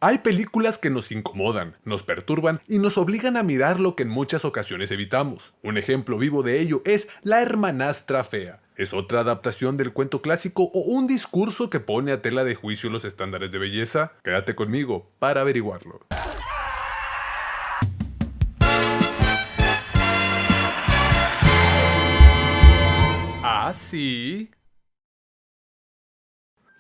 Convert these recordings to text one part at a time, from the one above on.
Hay películas que nos incomodan, nos perturban y nos obligan a mirar lo que en muchas ocasiones evitamos. Un ejemplo vivo de ello es La hermanastra fea. ¿Es otra adaptación del cuento clásico o un discurso que pone a tela de juicio los estándares de belleza? Quédate conmigo para averiguarlo. ¿Ah, sí?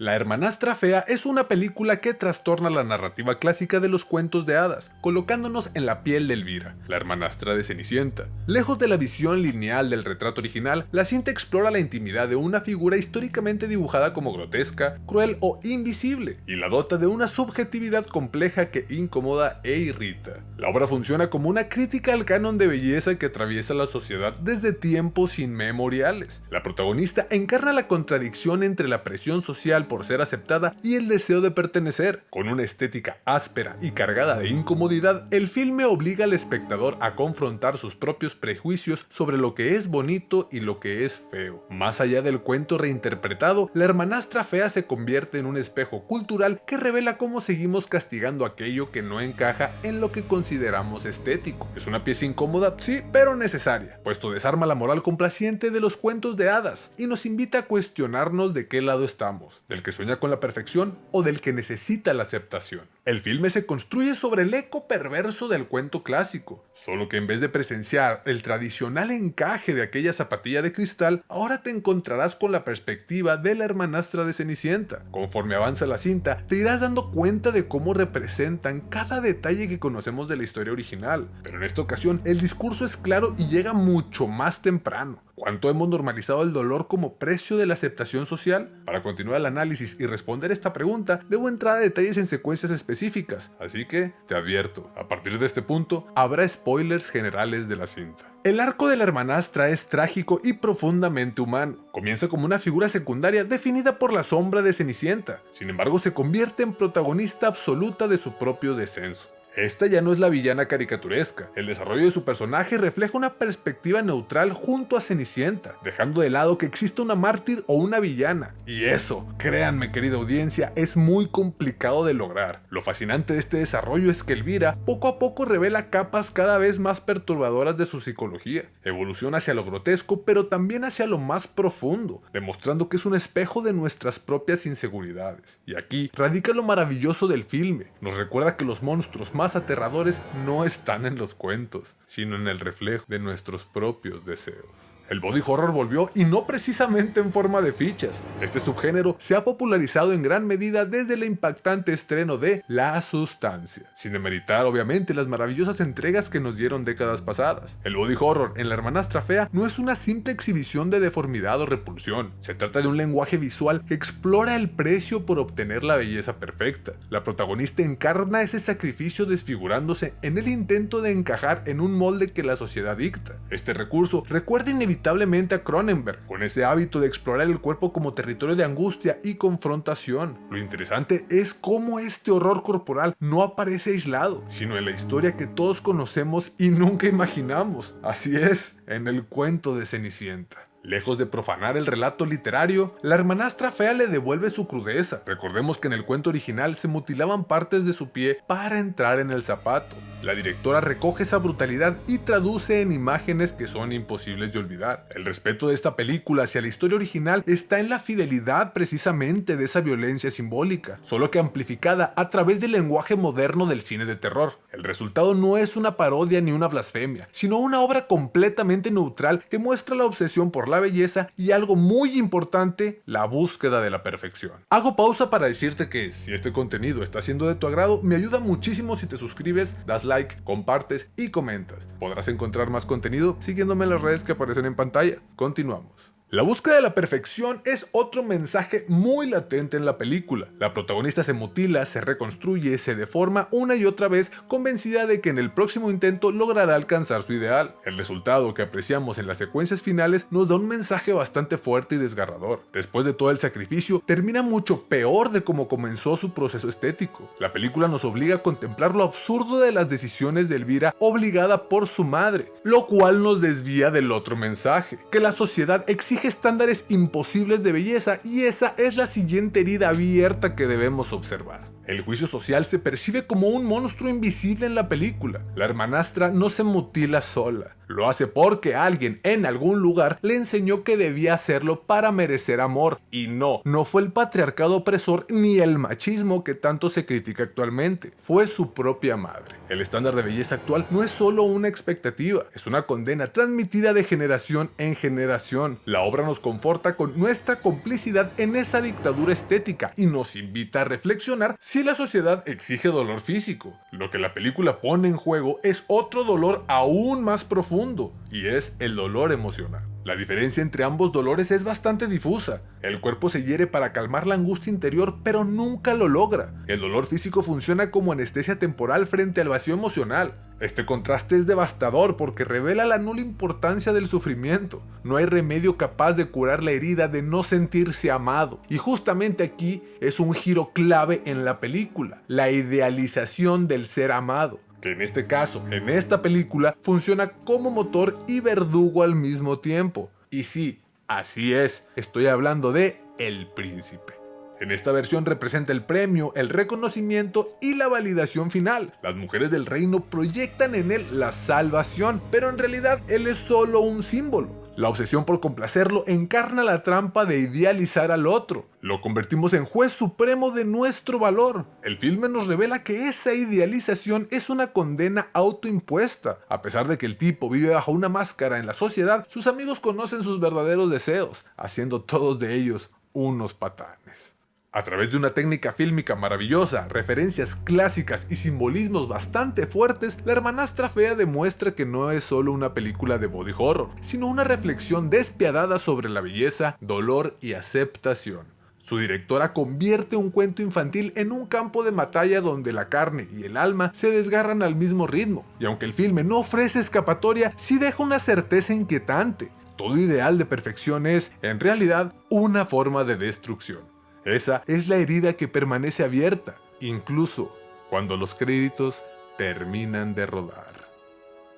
La hermanastra fea es una película que trastorna la narrativa clásica de los cuentos de hadas, colocándonos en la piel de Elvira, la hermanastra de Cenicienta. Lejos de la visión lineal del retrato original, la cinta explora la intimidad de una figura históricamente dibujada como grotesca, cruel o invisible, y la dota de una subjetividad compleja que incomoda e irrita. La obra funciona como una crítica al canon de belleza que atraviesa la sociedad desde tiempos inmemoriales. La protagonista encarna la contradicción entre la presión social por ser aceptada y el deseo de pertenecer. Con una estética áspera y cargada de incomodidad, el filme obliga al espectador a confrontar sus propios prejuicios sobre lo que es bonito y lo que es feo. Más allá del cuento reinterpretado, la hermanastra fea se convierte en un espejo cultural que revela cómo seguimos castigando aquello que no encaja en lo que consideramos estético. Es una pieza incómoda, sí, pero necesaria, puesto desarma la moral complaciente de los cuentos de hadas y nos invita a cuestionarnos de qué lado estamos, del que sueña con la perfección o del que necesita la aceptación. El filme se construye sobre el eco perverso del cuento clásico, solo que en vez de presenciar el tradicional encaje de aquella zapatilla de cristal, ahora te encontrarás con la perspectiva de la hermanastra de Cenicienta. Conforme avanza la cinta, te irás dando cuenta de cómo representan cada detalle que conocemos de la historia original, pero en esta ocasión el discurso es claro y llega mucho más temprano. ¿Cuánto hemos normalizado el dolor como precio de la aceptación social? Para continuar el análisis y responder esta pregunta, debo entrar a detalles en secuencias específicas, así que te advierto, a partir de este punto habrá spoilers generales de la cinta. El arco de la hermanastra es trágico y profundamente humano. Comienza como una figura secundaria definida por la sombra de Cenicienta, sin embargo se convierte en protagonista absoluta de su propio descenso. Esta ya no es la villana caricaturesca. El desarrollo de su personaje refleja una perspectiva neutral junto a Cenicienta, dejando de lado que exista una mártir o una villana. Y eso, créanme querida audiencia, es muy complicado de lograr. Lo fascinante de este desarrollo es que Elvira poco a poco revela capas cada vez más perturbadoras de su psicología. Evoluciona hacia lo grotesco, pero también hacia lo más profundo, demostrando que es un espejo de nuestras propias inseguridades. Y aquí radica lo maravilloso del filme. Nos recuerda que los monstruos más aterradores no están en los cuentos, sino en el reflejo de nuestros propios deseos. El body horror volvió y no precisamente en forma de fichas. Este subgénero se ha popularizado en gran medida desde el impactante estreno de La Sustancia, sin demeritar obviamente las maravillosas entregas que nos dieron décadas pasadas. El body horror en La hermanastra fea no es una simple exhibición de deformidad o repulsión, se trata de un lenguaje visual que explora el precio por obtener la belleza perfecta. La protagonista encarna ese sacrificio desfigurándose en el intento de encajar en un molde que la sociedad dicta. Este recurso recuerda inevitablemente a Cronenberg, con ese hábito de explorar el cuerpo como territorio de angustia y confrontación. Lo interesante es cómo este horror corporal no aparece aislado, sino en la historia que todos conocemos y nunca imaginamos. Así es, en el cuento de Cenicienta. Lejos de profanar el relato literario, la hermanastra fea le devuelve su crudeza. Recordemos que en el cuento original se mutilaban partes de su pie para entrar en el zapato. La directora recoge esa brutalidad y traduce en imágenes que son imposibles de olvidar. El respeto de esta película hacia la historia original está en la fidelidad precisamente de esa violencia simbólica, solo que amplificada a través del lenguaje moderno del cine de terror. El resultado no es una parodia ni una blasfemia, sino una obra completamente neutral que muestra la obsesión por la belleza y, algo muy importante, la búsqueda de la perfección. Hago pausa para decirte que si este contenido está siendo de tu agrado, me ayuda muchísimo si te suscribes, das like, compartes y comentas. Podrás encontrar más contenido siguiéndome en las redes que aparecen en pantalla. Continuamos. La búsqueda de la perfección es otro mensaje muy latente en la película. La protagonista se mutila, se reconstruye, se deforma una y otra vez, convencida de que en el próximo intento logrará alcanzar su ideal. El resultado que apreciamos en las secuencias finales nos da un mensaje bastante fuerte y desgarrador. Después de todo el sacrificio, termina mucho peor de cómo comenzó su proceso estético. La película nos obliga a contemplar lo absurdo de las decisiones de Elvira obligada por su madre, lo cual nos desvía del otro mensaje, que la sociedad exige estándares imposibles de belleza, y esa es la siguiente herida abierta que debemos observar. El juicio social se percibe como un monstruo invisible en la película. La hermanastra no se mutila sola. Lo hace porque alguien en algún lugar le enseñó que debía hacerlo para merecer amor. Y no fue el patriarcado opresor ni el machismo que tanto se critica actualmente. Fue su propia madre. El estándar de belleza actual no es solo una expectativa, es una condena transmitida de generación en generación. La obra nos conforta con nuestra complicidad en esa dictadura estética y nos invita a reflexionar si la sociedad exige dolor físico. Lo que la película pone en juego es otro dolor aún más profundo, y es el dolor emocional. La diferencia entre ambos dolores es bastante difusa. El cuerpo se hiere para calmar la angustia interior, pero nunca lo logra. El dolor físico funciona como anestesia temporal frente al vacío emocional. Este contraste es devastador porque revela la nula importancia del sufrimiento. No hay remedio capaz de curar la herida de no sentirse amado. Y justamente aquí es un giro clave en la película, la idealización del ser amado, que en este caso, en esta película, funciona como motor y verdugo al mismo tiempo. Y sí, así es, estoy hablando de El Príncipe. En esta versión representa el premio, el reconocimiento y la validación final. Las mujeres del reino proyectan en él la salvación, pero en realidad él es solo un símbolo. La obsesión por complacerlo encarna la trampa de idealizar al otro. Lo convertimos en juez supremo de nuestro valor. El filme nos revela que esa idealización es una condena autoimpuesta. A pesar de que el tipo vive bajo una máscara en la sociedad, sus amigos conocen sus verdaderos deseos, haciendo todos de ellos unos patanes. A través de una técnica fílmica maravillosa, referencias clásicas y simbolismos bastante fuertes, La hermanastra fea demuestra que no es solo una película de body horror, sino una reflexión despiadada sobre la belleza, dolor y aceptación. Su directora convierte un cuento infantil en un campo de batalla donde la carne y el alma se desgarran al mismo ritmo, y aunque el filme no ofrece escapatoria, sí deja una certeza inquietante. Todo ideal de perfección es, en realidad, una forma de destrucción. Esa es la herida que permanece abierta, incluso cuando los créditos terminan de rodar.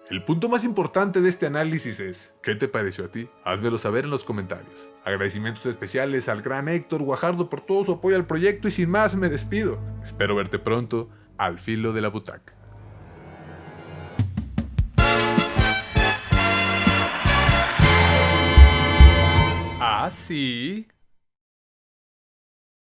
El punto más importante de este análisis es, ¿qué te pareció a ti? Házmelo saber en los comentarios. Agradecimientos especiales al gran Héctor Guajardo por todo su apoyo al proyecto y sin más me despido. Espero verte pronto al filo de la butaca. ¿Ah, sí?